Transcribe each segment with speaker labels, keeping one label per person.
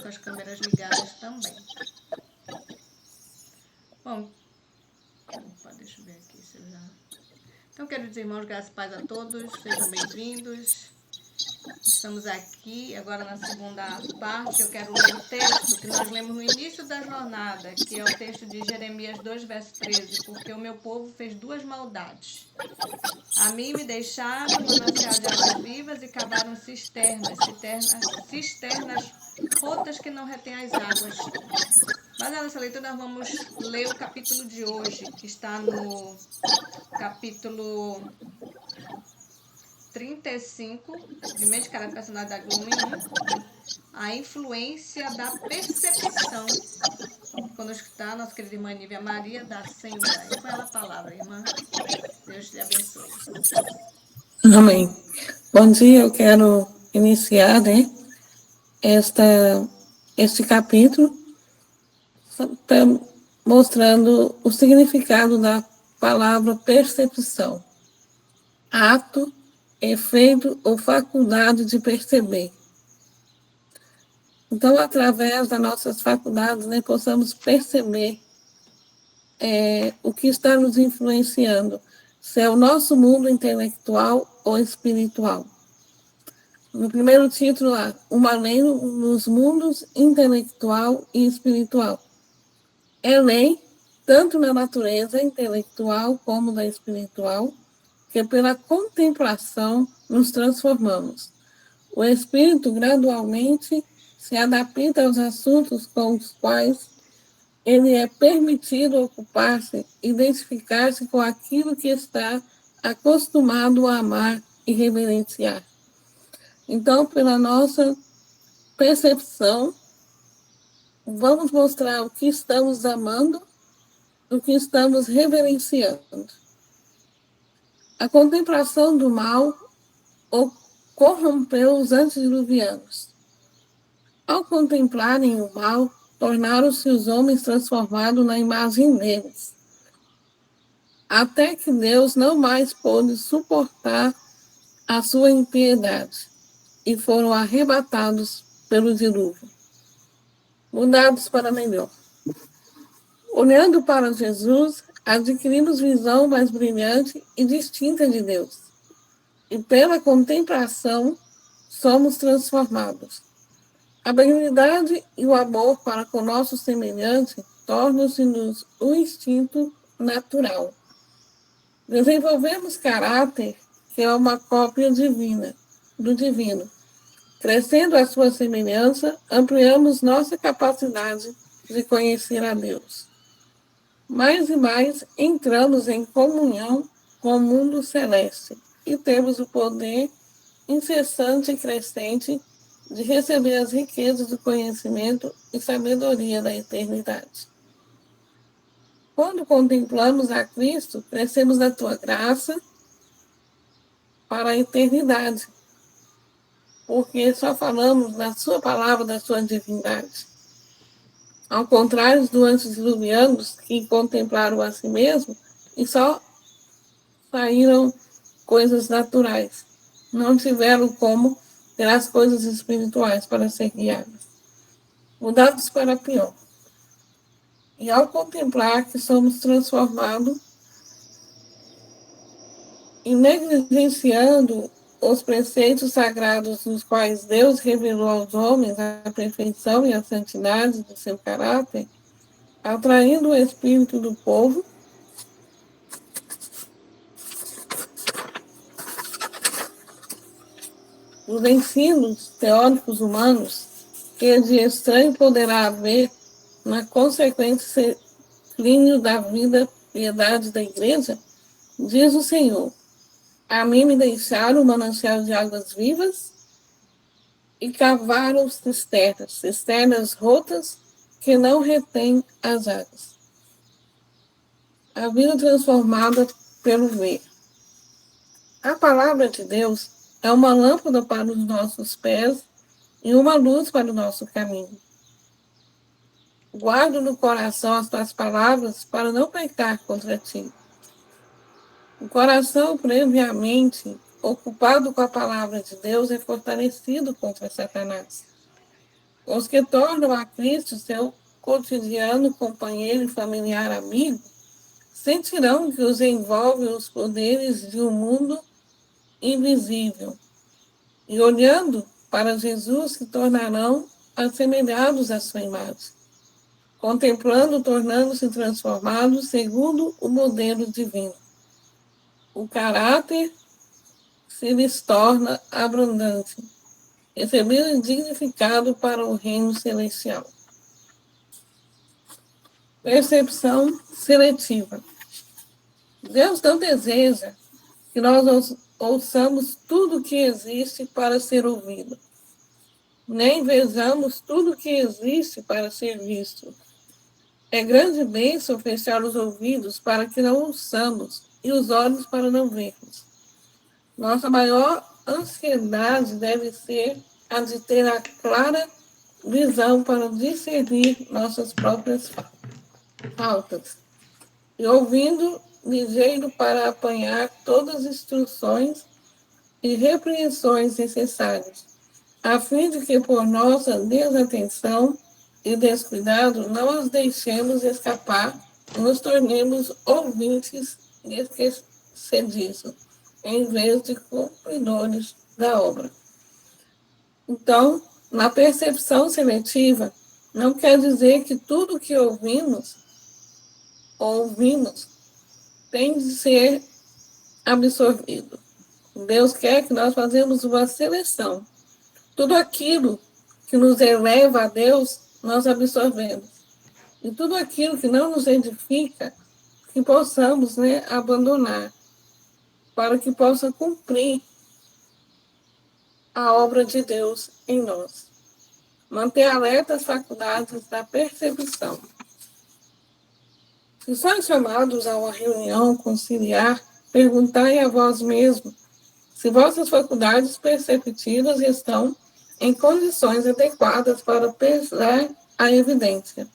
Speaker 1: com as câmeras ligadas também. Bom, opa, deixa eu ver aqui se eu já... Então, queridos irmãos, graças e paz a todos, sejam bem-vindos. Estamos aqui agora na segunda parte. Eu quero ler o texto que nós lemos no início da jornada, que é o texto de Jeremias 2, verso 13. Porque o meu povo fez duas maldades. A mim me deixaram no manancial de águas vivas e cavaram cisternas rotas que não retêm as águas. Baseado nessa leitura, nós vamos ler o capítulo de hoje, que está no capítulo 35, de Mente, Caráter e Personalidade, volume 1, a influência da percepção. Conosco está a nossa querida irmã Nívia Maria da Assembleia. É com ela a palavra, irmã. Deus te abençoe.
Speaker 2: Amém. Bom dia, eu quero iniciar, este capítulo mostrando o significado da palavra percepção. Ato, efeito ou faculdade de perceber. Então, através das nossas faculdades, possamos perceber o que está nos influenciando, se é o nosso mundo intelectual ou espiritual. No primeiro título lá, uma lei nos mundos intelectual e espiritual. É lei, tanto na natureza intelectual como na espiritual, que pela contemplação nos transformamos. O espírito gradualmente se adapta aos assuntos com os quais ele é permitido ocupar-se, identificar-se com aquilo que está acostumado a amar e reverenciar. Então, pela nossa percepção, vamos mostrar o que estamos amando, o que estamos reverenciando. A contemplação do mal corrompeu os antediluvianos. Ao contemplarem o mal, tornaram-se os homens transformados na imagem deles, até que Deus não mais pôde suportar a sua impiedade e foram arrebatados pelo dilúvio, mudados para melhor. Olhando para Jesus, adquirimos visão mais brilhante e distinta de Deus, e pela contemplação somos transformados. A benignidade e o amor para com nosso semelhante tornam-se-nos um instinto natural. Desenvolvemos caráter que é uma cópia divina, do divino. Crescendo à sua semelhança, ampliamos nossa capacidade de conhecer a Deus. Mais e mais entramos em comunhão com o mundo celeste e temos o poder incessante e crescente de receber as riquezas do conhecimento e sabedoria da eternidade. Quando contemplamos a Cristo, crescemos na tua graça para a eternidade, porque só falamos na sua palavra, da sua divindade. Ao contrário dos antediluvianos, que contemplaram a si mesmo e só saíram coisas naturais. Não tiveram como ter as coisas espirituais para ser guiadas. Mudados para pior. E ao contemplar que somos transformados e negligenciando os preceitos sagrados nos quais Deus revelou aos homens a perfeição e a santidade do seu caráter, atraindo o espírito do povo, os ensinos teóricos humanos que de estranho poderá haver na consequência clínio da vida piedade da igreja, diz o Senhor: a mim me deixaram o manancial de águas vivas e cavaram cisternas rotas que não retêm as águas. A vida transformada pelo ver. A palavra de Deus é uma lâmpada para os nossos pés e uma luz para o nosso caminho. Guardo no coração as tuas palavras para não pecar contra ti. O coração previamente ocupado com a palavra de Deus é fortalecido contra Satanás. Os que tornam a Cristo seu cotidiano companheiro e familiar amigo sentirão que os envolvem os poderes de um mundo invisível e, olhando para Jesus, se tornarão assemelhados à sua imagem, contemplando, tornando-se transformados segundo o modelo divino. O caráter se lhes torna abundante, recebendo dignificado para o reino celestial. Percepção seletiva. Deus não deseja que nós ouçamos tudo o que existe para ser ouvido, nem vejamos tudo o que existe para ser visto. É grande bênção fechar os ouvidos para que não ouçamos e os olhos para não vermos. Nossa maior ansiedade deve ser a de ter a clara visão para discernir nossas próprias faltas e ouvindo ligeiro para apanhar todas as instruções e repreensões necessárias, a fim de que por nossa desatenção e descuidado não as deixemos escapar e nos tornemos ouvintes esquecediços, em vez de cumpridores da obra. Então, na percepção seletiva, não quer dizer que tudo que ouvimos tem de ser absorvido. Deus quer que nós façamos uma seleção. Tudo aquilo que nos eleva a Deus, nós absorvemos. E tudo aquilo que não nos edifica, que possamos abandonar, para que possa cumprir a obra de Deus em nós. Manter alerta as faculdades da percepção. Se sois chamados a uma reunião conciliar, perguntai a vós mesmos se vossas faculdades perceptivas estão em condições adequadas para pesar a evidência.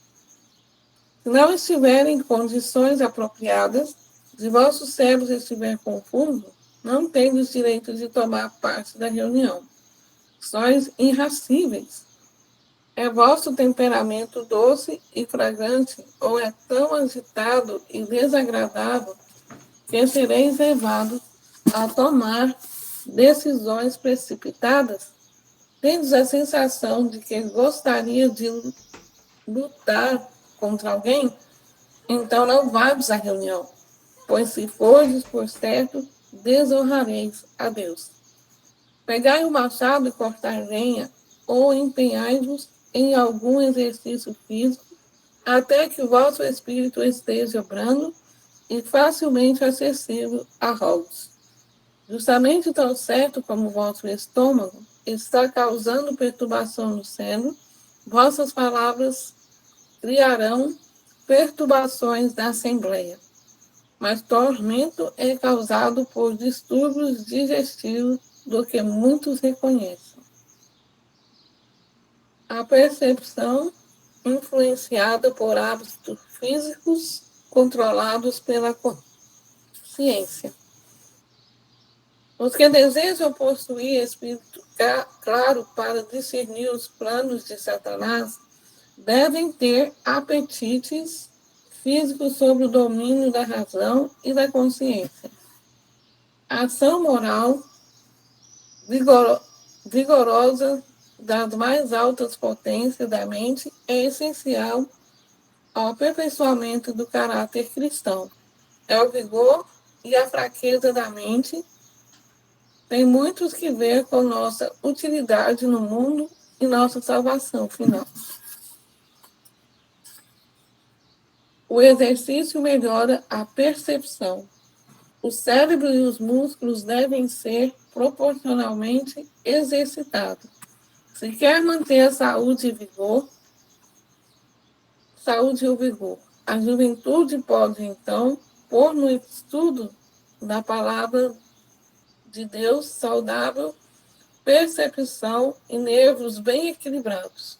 Speaker 2: Se não estiverem em condições apropriadas, se vosso cérebro estiver confuso, não tendes direito de tomar parte da reunião. Sois irracíveis. É vosso temperamento doce e fragrante, ou é tão agitado e desagradável que sereis levados a tomar decisões precipitadas? Tendes a sensação de que gostaria de lutar contra alguém? Então não vades à reunião, pois se fordes por certo, desonrareis a Deus. Pegai o machado e cortai lenha, ou empenhai-vos em algum exercício físico, até que o vosso espírito esteja brando e facilmente acessível a rogos. Justamente tão certo como o vosso estômago está causando perturbação no cérebro, vossas palavras criarão perturbações na assembleia. Mas tormento é causado por distúrbios digestivos do que muitos reconhecem. A percepção influenciada por hábitos físicos controlados pela consciência. Os que desejam possuir espírito claro para discernir os planos de Satanás devem ter apetites físicos sob o domínio da razão e da consciência. A ação moral vigorosa das mais altas potências da mente é essencial ao aperfeiçoamento do caráter cristão. É o vigor e a fraqueza da mente tem muitos que ver com nossa utilidade no mundo e nossa salvação final. O exercício melhora a percepção. O cérebro e os músculos devem ser proporcionalmente exercitados. Se quer manter a saúde e o vigor, a juventude pode, então, pôr no estudo da palavra de Deus saudável, percepção e nervos bem equilibrados.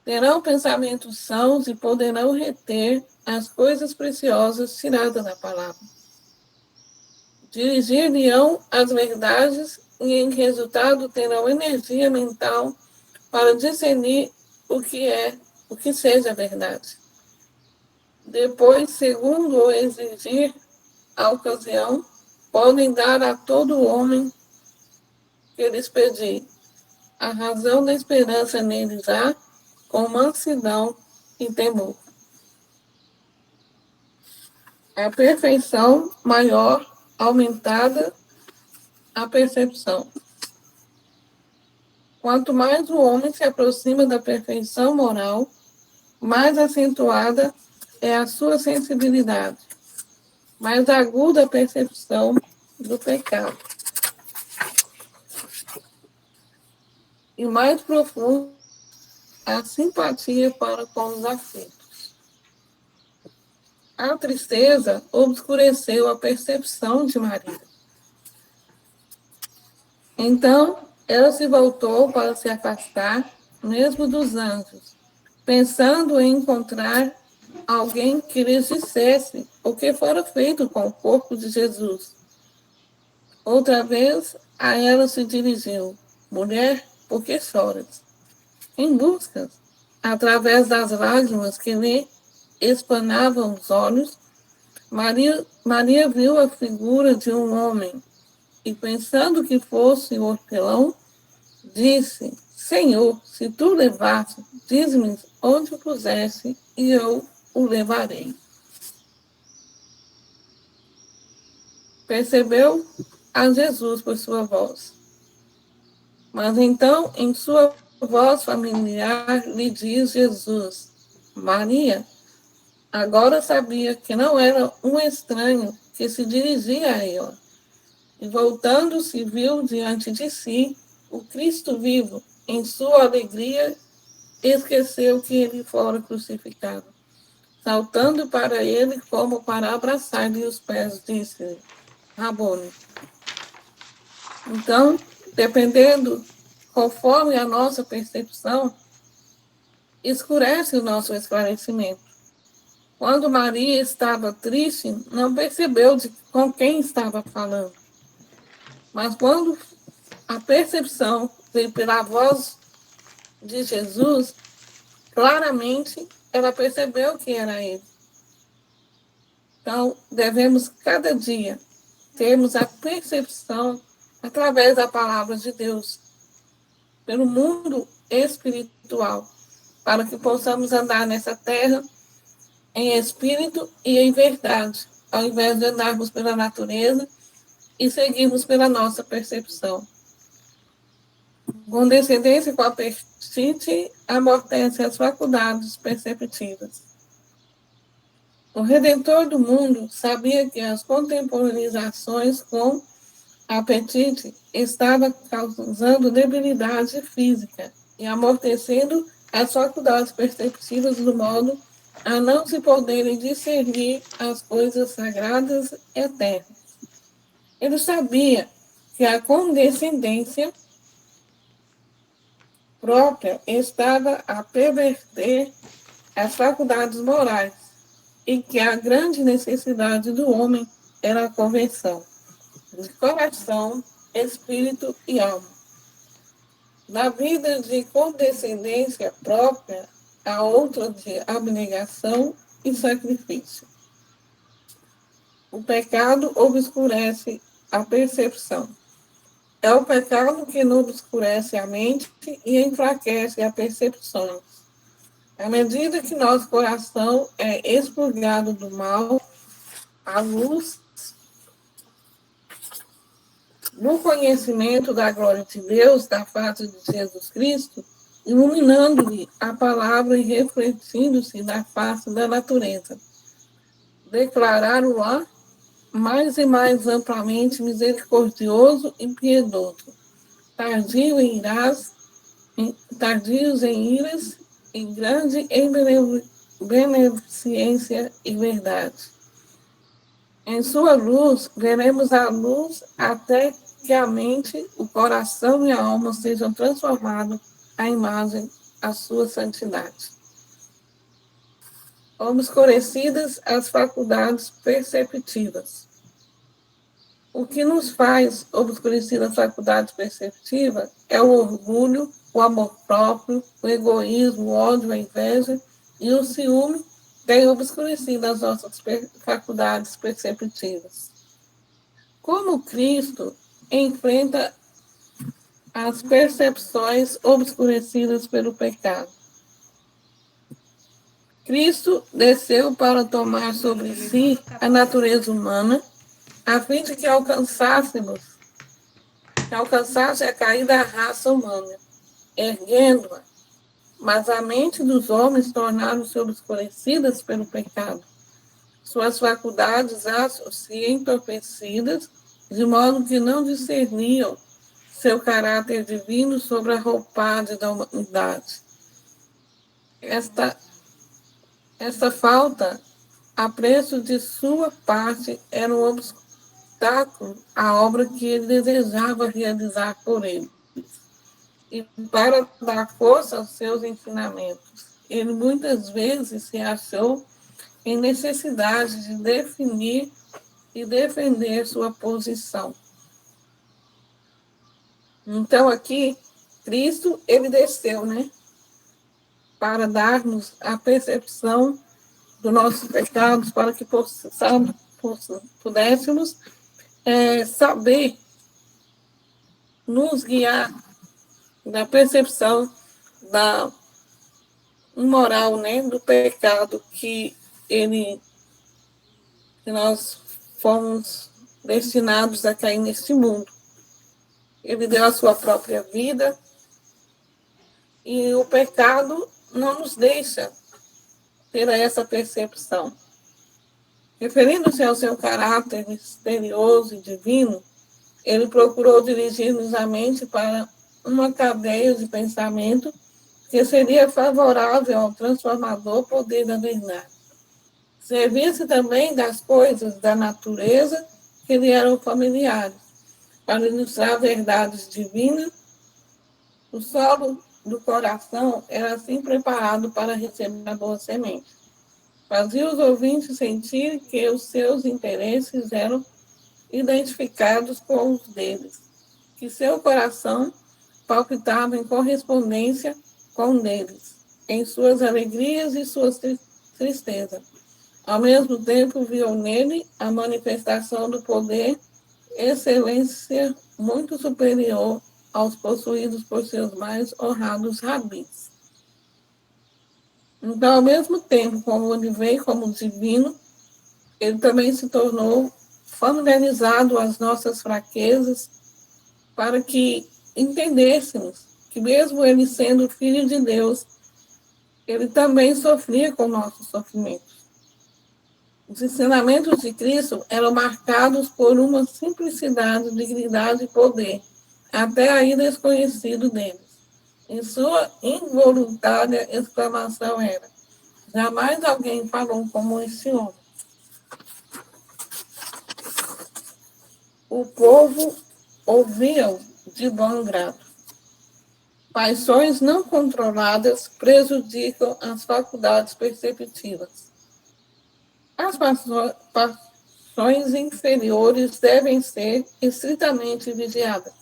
Speaker 2: Terão pensamentos sãos e poderão reter as coisas preciosas tiradas da palavra. Dirigir-lhe-ão as verdades e, em resultado, terão energia mental para discernir o que seja verdade. Depois, segundo o exigir a ocasião, podem dar a todo homem que lhes pedir. A razão da esperança neles há, com mansidão e temor. A perfeição maior, aumentada a percepção. Quanto mais o homem se aproxima da perfeição moral, mais acentuada é a sua sensibilidade, mais aguda a percepção do pecado. E mais profunda a simpatia para com os aflitos. A tristeza obscureceu a percepção de Maria. Então, ela se voltou para se afastar, mesmo dos anjos, pensando em encontrar alguém que lhes dissesse o que fora feito com o corpo de Jesus. Outra vez, a ela se dirigiu: mulher, por que choras? Em busca, através das lágrimas que lhe espanavam os olhos, Maria viu a figura de um homem e, pensando que fosse o hortelão, disse: Senhor, se tu levaste, diz-me onde o puseste e eu o levarei. Percebeu a Jesus por sua voz. Mas então, em sua voz familiar, lhe diz Jesus: Maria. Agora sabia que não era um estranho que se dirigia a ela. E voltando-se, viu diante de si o Cristo vivo. Em sua alegria, esqueceu que ele fora crucificado. Saltando para ele como para abraçar-lhe os pés, disse: Rabone. Então, dependendo, conforme a nossa percepção, escurece o nosso esclarecimento. Quando Maria estava triste, não percebeu com quem estava falando. Mas quando a percepção veio pela voz de Jesus, claramente ela percebeu que era ele. Então, devemos cada dia termos a percepção através da palavra de Deus, pelo mundo espiritual, para que possamos andar nessa terra em espírito e em verdade, ao invés de andarmos pela natureza e seguirmos pela nossa percepção. Condescendência com a apetite amortece as faculdades perceptivas. O Redentor do mundo sabia que as contemporanizações com apetite estavam causando debilidade física e amortecendo as faculdades perceptivas do modo a não se poderem discernir as coisas sagradas e eternas. Ele sabia que a condescendência própria estava a perverter as faculdades morais e que a grande necessidade do homem era a conversão de coração, espírito e alma. Na vida de condescendência própria, há outra de abnegação e sacrifício. O pecado obscurece a percepção. É o pecado que nos obscurece a mente e enfraquece a percepção. À medida que nosso coração é expurgado do mal, a luz no conhecimento da glória de Deus, da face de Jesus Cristo, iluminando-lhe a palavra e refletindo-se na face da natureza. Declararam-la mais e mais amplamente misericordioso e piedoso, tardios em iras e grande em beneficência e verdade. Em sua luz, veremos a luz até que a mente, o coração e a alma sejam transformados à imagem, à sua santidade. Obscurecidas as faculdades perceptivas. O que nos faz obscurecer as faculdades perceptivas é o orgulho, o amor próprio, o egoísmo, o ódio, a inveja e o ciúme têm obscurecido as nossas faculdades perceptivas. Como Cristo enfrenta as percepções obscurecidas pelo pecado? Cristo desceu para tomar sobre si a natureza humana, a fim de que alcançasse a caída da raça humana, erguendo-a. Mas a mente dos homens tornaram-se obscurecidas pelo pecado. Suas faculdades acham-se entorpecidas, de modo que não discerniam seu caráter divino sobre a roupagem da humanidade. Esta falta, a preço de sua parte, era um obstáculo à obra que ele desejava realizar por ele. E para dar força aos seus ensinamentos, ele muitas vezes se achou em necessidade de definir e defender sua posição. Então, aqui, Cristo, ele desceu, né? Para dar-nos a percepção dos nossos pecados, para que pudéssemos saber nos guiar da percepção da moral, né, do pecado que nós fomos destinados a cair neste mundo. Ele deu a sua própria vida e o pecado não nos deixa ter essa percepção. Referindo-se ao seu caráter misterioso e divino, ele procurou dirigir-nos a mente para uma cadeia de pensamento que seria favorável ao transformador poder da verdade. Servia-se também das coisas da natureza que lhe eram familiares, para ilustrar verdades divinas. O solo do coração era assim preparado para receber a boa semente. Fazia os ouvintes sentir que os seus interesses eram identificados com os deles, que seu coração palpitava em correspondência com o deles, em suas alegrias e suas tristezas. Ao mesmo tempo, viu nele a manifestação do poder, excelência muito superior aos possuídos por seus mais honrados rabis. Então, ao mesmo tempo, como ele veio como divino, ele também se tornou familiarizado às nossas fraquezas, para que entendêssemos que, mesmo ele sendo filho de Deus, ele também sofria com nossos sofrimentos. Os ensinamentos de Cristo eram marcados por uma simplicidade, dignidade e poder, até aí desconhecido deles. Em sua involuntária exclamação era: jamais alguém falou como esse homem. O povo ouvia-o de bom grado. Paixões não controladas prejudicam as faculdades perceptivas. As paixões inferiores devem ser estritamente vigiadas.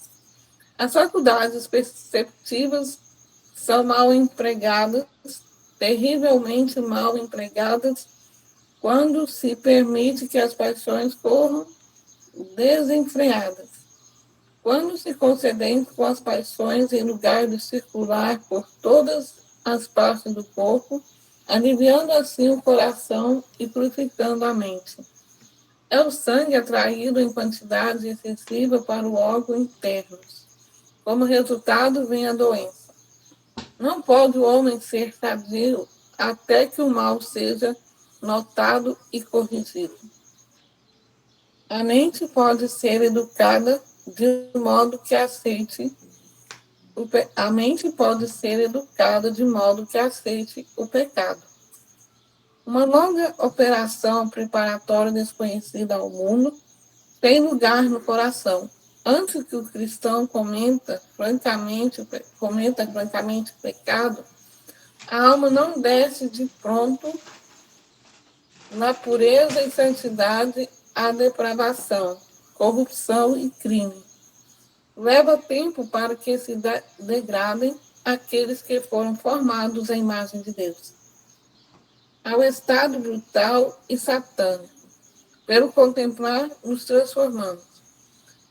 Speaker 2: As faculdades perceptivas são mal empregadas, terrivelmente mal empregadas, quando se permite que as paixões corram desenfreadas. Quando se concedem com as paixões em lugar de circular por todas as partes do corpo, aliviando assim o coração e purificando a mente. É o sangue atraído em quantidade excessiva para o órgão interno. Como resultado, vem a doença. Não pode o homem ser sadio até que o mal seja notado e corrigido. A mente pode ser educada de modo que aceite a mente pode ser educada de modo que aceite o pecado. Uma longa operação preparatória desconhecida ao mundo tem lugar no coração. Antes que o cristão cometa francamente o pecado, a alma não desce de pronto na pureza e santidade à depravação, corrupção e crime. Leva tempo para que se degradem aqueles que foram formados à imagem de Deus, ao estado brutal e satânico. Pelo contemplar, nos transformamos.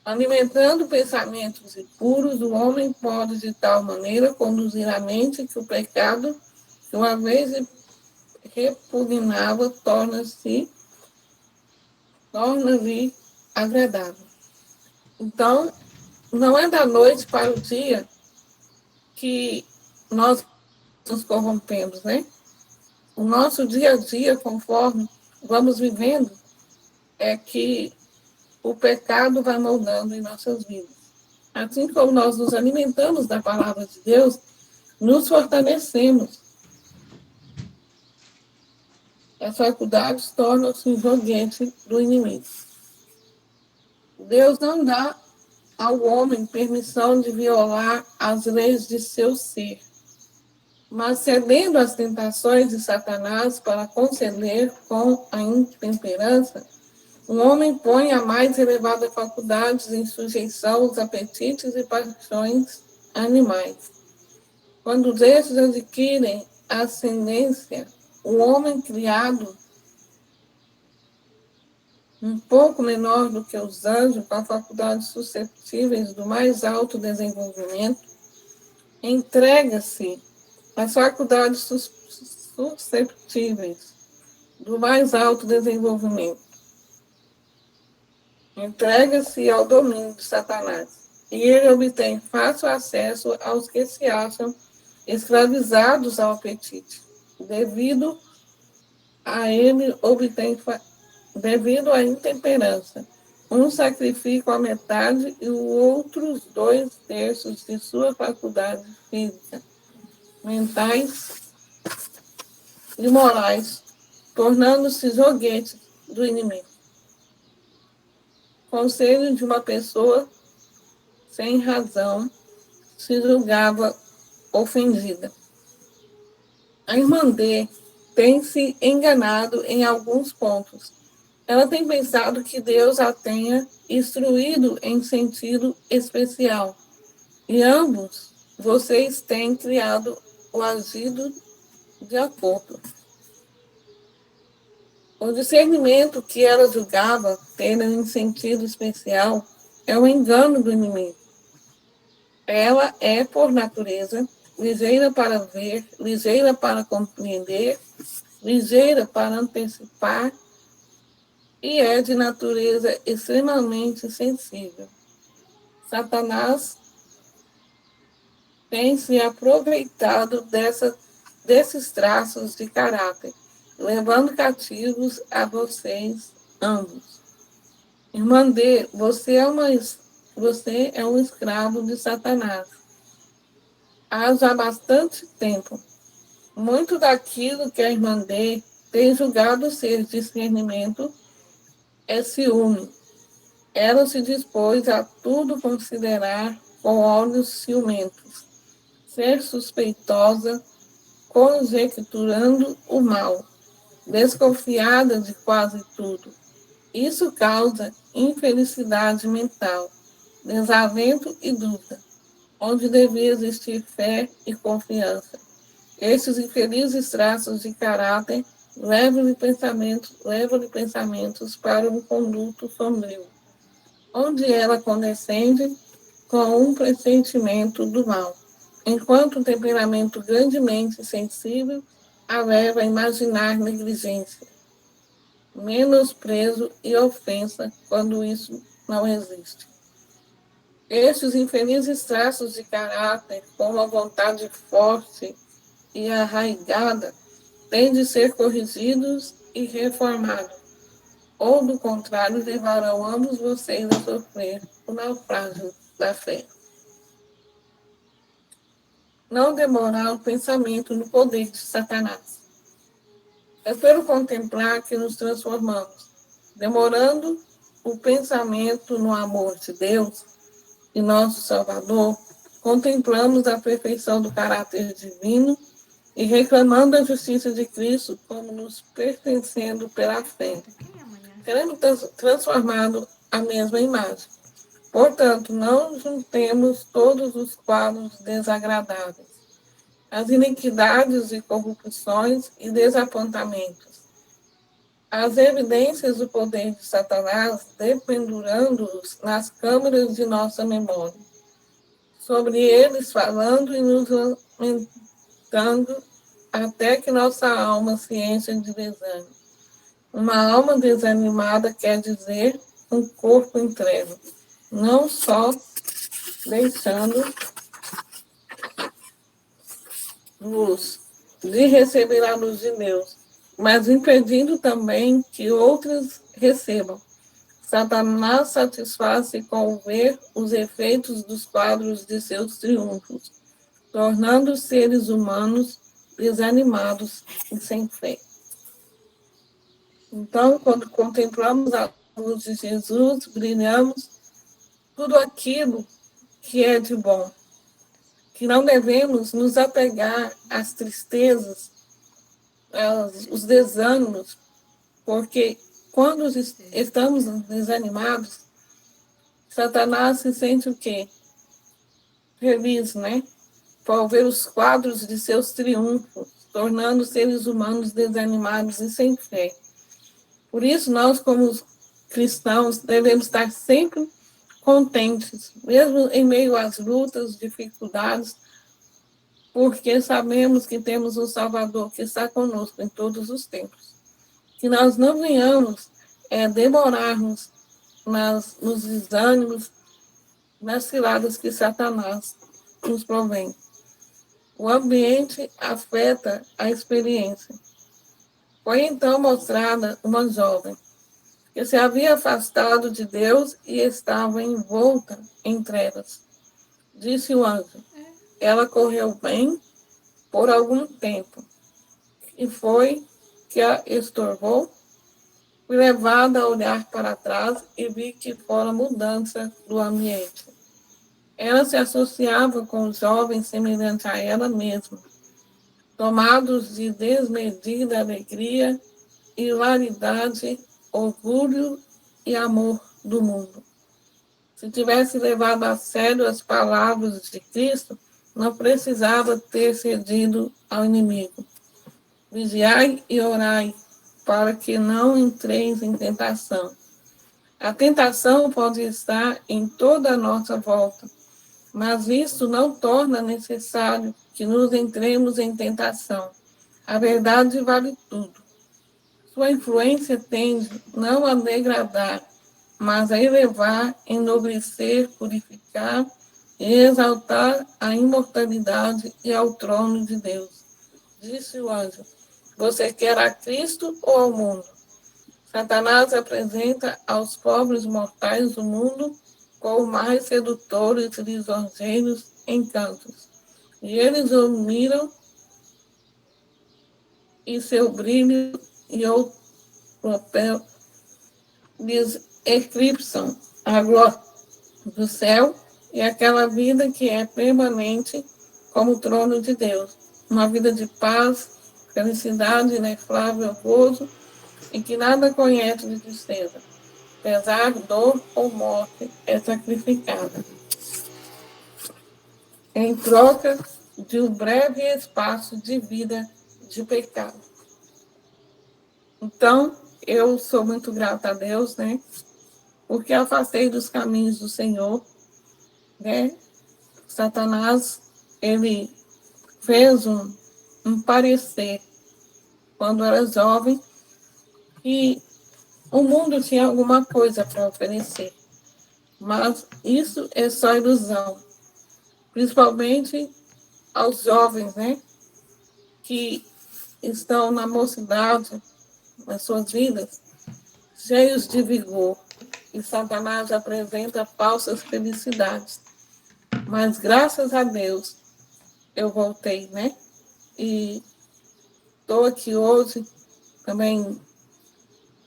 Speaker 2: Alimentando pensamentos impuros, o homem pode de tal maneira conduzir a mente que o pecado, que uma vez repugnava, torna-lhe agradável. Então, não é da noite para o dia que nós nos corrompemos, né? O nosso dia a dia, conforme vamos vivendo, é que o pecado vai moldando em nossas vidas. Assim como nós nos alimentamos da palavra de Deus, nos fortalecemos. As faculdades tornam-se um joguete do inimigo. Deus não dá ao homem permissão de violar as leis de seu ser, mas cedendo às tentações de Satanás para conceder com a intemperança, o homem põe a mais elevadas faculdades em sujeição aos apetites e paixões animais. Quando estes adquirem ascendência, o homem criado um pouco menor do que os anjos, com faculdades suscetíveis do mais alto desenvolvimento, entrega-se às faculdades susceptíveis do mais alto desenvolvimento. Entrega-se ao domínio de Satanás, e ele obtém fácil acesso aos que se acham escravizados ao apetite. Devido à intemperança, um sacrifica a metade e o outros 2/3 de sua faculdade física, mentais e morais, tornando-se joguete do inimigo. Conselho de uma pessoa sem razão se julgava ofendida. A irmã D tem se enganado em alguns pontos. Ela tem pensado que Deus a tenha instruído em sentido especial. E ambos, vocês têm criado o agido de acordo. O discernimento que ela julgava ter em sentido especial é um engano do inimigo. Ela é, por natureza, ligeira para ver, ligeira para compreender, ligeira para antecipar e é de natureza extremamente sensível. Satanás tem se aproveitado desses traços de caráter, levando cativos a vocês ambos. Irmã D, você é um escravo de Satanás. Há já bastante tempo. Muito daquilo que a irmã D tem julgado ser discernimento é ciúme. Ela se dispôs a tudo considerar com olhos ciumentos, ser suspeitosa, conjecturando o mal, desconfiada de quase tudo. Isso causa infelicidade mental, desalento e dúvida, onde devia existir fé e confiança. Estes infelizes traços de caráter levam-lhe pensamentos para um conduto sombrio, onde ela condescende com um pressentimento do mal, enquanto o temperamento grandemente sensível a leva a imaginar negligência, menosprezo e ofensa quando isso não existe. Estes infelizes traços de caráter, com uma vontade forte e arraigada, têm de ser corrigidos e reformados, ou, do contrário, levarão ambos vocês a sofrer o naufrágio da fé. Não demorar o pensamento no poder de Satanás. É pelo contemplar que nos transformamos, demorando o pensamento no amor de Deus e nosso Salvador, contemplamos a perfeição do caráter divino e reclamando a justiça de Cristo como nos pertencendo pela fé, querendo transformado à mesma imagem. Portanto, não juntemos todos os quadros desagradáveis, as iniquidades e corrupções e desapontamentos, as evidências do poder de Satanás, dependurando-os nas câmaras de nossa memória, sobre eles falando e nos lamentando, até que nossa alma se encha de desânimo. Uma alma desanimada quer dizer um corpo entregue, não só deixando luz de receber a luz de Deus, mas impedindo também que outros recebam. Satanás satisfaz-se com ver os efeitos dos quadros de seus triunfos, tornando os seres humanos desanimados e sem fé. Então, quando contemplamos a luz de Jesus, brilhamos tudo aquilo que é de bom, que não devemos nos apegar às tristezas, os desânimos, porque quando estamos desanimados, Satanás se sente o quê? Feliz, né? Por ver os quadros de seus triunfos, tornando os seres humanos desanimados e sem fé. Por isso, nós, como cristãos, devemos estar sempre contentes, mesmo em meio às lutas, dificuldades, porque sabemos que temos um Salvador que está conosco em todos os tempos. Que nós não venhamos demorarmos nos desânimos, nas ciladas que Satanás nos provém. O ambiente afeta a experiência. Foi então mostrada uma jovem que se havia afastado de Deus e estava envolta em trevas. Disse o anjo: ela correu bem por algum tempo, e foi que a estorvou. Fui levada a olhar para trás e vi que fora mudança do ambiente. Ela se associava com jovens semelhantes a ela mesma, tomados de desmedida alegria, hilaridade, orgulho e amor do mundo. Se tivesse levado a sério as palavras de Cristo, não precisava ter cedido ao inimigo. Vigiai e orai, para que não entreis em tentação. A tentação pode estar em toda a nossa volta, mas isso não torna necessário que nos entremos em tentação. A verdade vale tudo. Sua influência tende não a degradar, mas a elevar, enobrecer, purificar e exaltar a imortalidade e ao trono de Deus. Disse o anjo: você quer a Cristo ou ao mundo? Satanás apresenta aos pobres mortais do mundo com mais sedutores e lisonjeiros encantos. E eles o miram e seu brilho e o papel lhes eclipsam a glória do céu e aquela vida que é permanente como o trono de Deus. Uma vida de paz, felicidade, inefável gozo, em que nada conhece de tristeza. Pesar, dor ou morte é sacrificada, em troca de um breve espaço de vida de pecado. Então, eu sou muito grata a Deus, né? Porque afastei dos caminhos do Senhor, né? Satanás, ele fez um parecer, quando era jovem, que o mundo tinha alguma coisa para oferecer. Mas isso é só ilusão. Principalmente aos jovens, né? Que estão na mocidade, nas suas vidas, cheios de vigor. E Satanás apresenta falsas felicidades. Mas graças a Deus, eu voltei, né? E estou aqui hoje também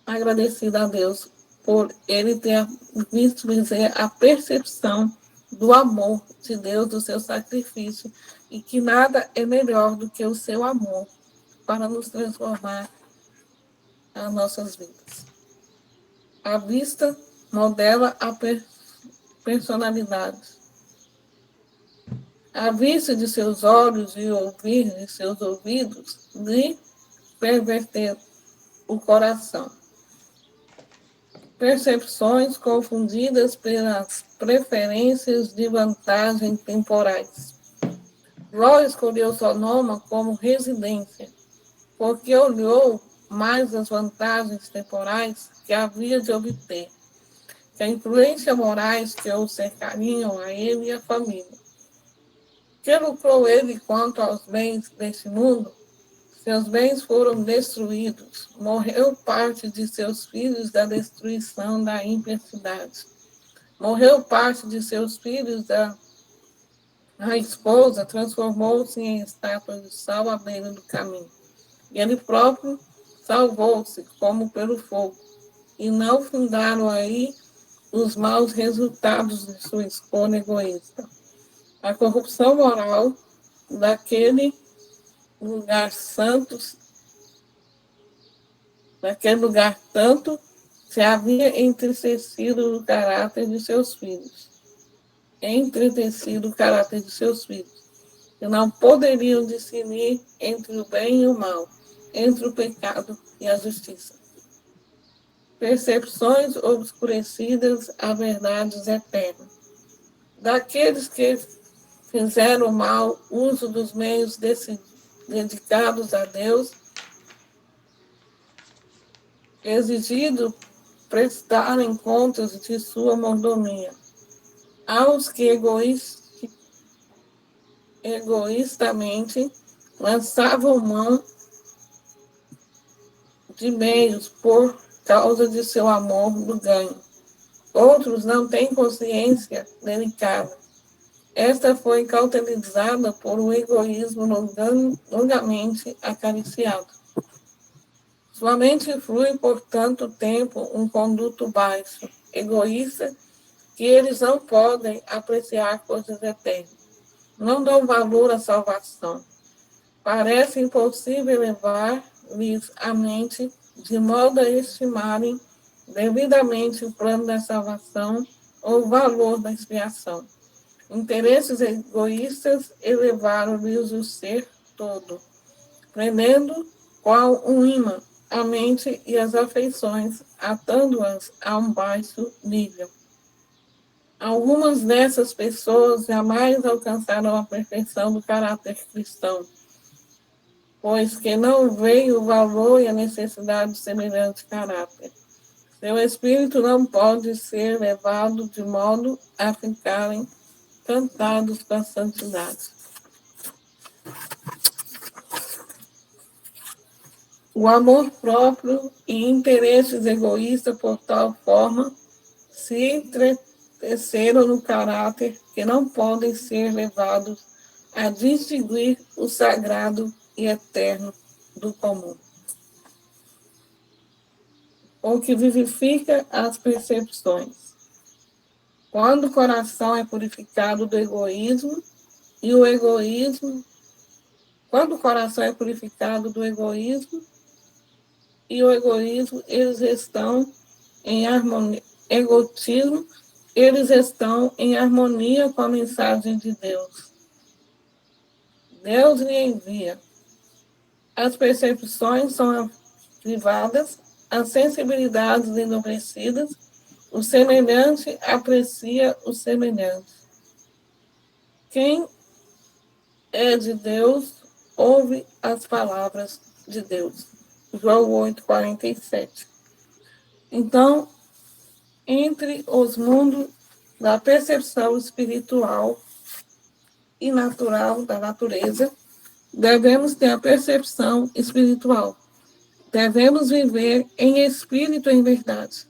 Speaker 2: agradecida a Deus por Ele ter visto a percepção do amor de Deus, do seu sacrifício, e que nada é melhor do que o seu amor para nos transformar as nossas vidas. A vista modela a personalidade. A vista de seus olhos e o ouvir de seus ouvidos lhe perverter o coração. Percepções confundidas pelas preferências de vantagem temporais. Ló escolheu Sodoma como residência, porque olhou mais as vantagens temporais que havia de obter, que a influência morais que o cercariam a ele e a família. Que lucrou ele quanto aos bens deste mundo? Seus bens foram destruídos. Morreu parte de seus filhos da destruição da impiedade. Morreu parte de seus filhos a esposa transformou-se em estátua de sal à beira do caminho. E ele próprio salvou-se como pelo fogo. E não fundaram aí os maus resultados de sua escolha egoísta. A corrupção moral daquele lugar santo, naquele lugar tanto, se havia entristecido o caráter de seus filhos. Entretecido o caráter de seus filhos, que não poderiam discernir entre o bem e o mal, entre o pecado e a justiça. Percepções obscurecidas a verdades eternas. Daqueles que fizeram mal uso dos meios dedicados a Deus, exigido prestarem contas de sua mordomia. Aos que egoístamente lançavam mão de meios por causa de seu amor do ganho. Outros não têm consciência delicada. Esta foi cauterizada por um egoísmo longamente acariciado. Sua mente flui por tanto tempo um conduto baixo, egoísta, que eles não podem apreciar coisas eternas. Não dão valor à salvação. Parece impossível elevar-lhes a mente de modo a estimarem devidamente o plano da salvação ou o valor da expiação. Interesses egoístas elevaram-lhes o ser todo, prendendo qual um imã a mente e as afeições, atando-as a um baixo nível. Algumas dessas pessoas jamais alcançaram a perfeição do caráter cristão, pois que não veio o valor e a necessidade de semelhante caráter. Seu espírito não pode ser levado de modo a ficarem cantados com a santidade. O amor próprio e interesses egoístas, por tal forma, se entreteceram no caráter que não podem ser levados a distinguir o sagrado e eterno do comum. O que vivifica as percepções. Quando o coração é purificado do egoísmo, quando o coração é purificado do egoísmo e o egoísmo, eles estão em harmonia, egotismo, eles estão em harmonia com a mensagem de Deus. Deus lhe envia. As percepções são privadas, as sensibilidades enobrecidas, o semelhante aprecia o semelhante. Quem é de Deus ouve as palavras de Deus. João 8:47. Então, entre os mundos da percepção espiritual e natural da natureza, devemos ter a percepção espiritual. Devemos viver em espírito e em verdade.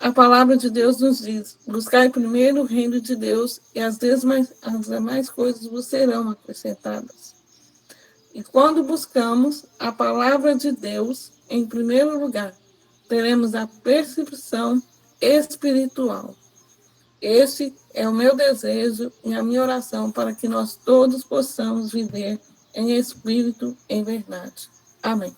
Speaker 2: A palavra de Deus nos diz: buscai primeiro o reino de Deus e as demais coisas vos serão acrescentadas. E quando buscamos a palavra de Deus, em primeiro lugar, teremos a percepção espiritual. Esse é o meu desejo e a minha oração para que nós todos possamos viver em espírito, em verdade. Amém.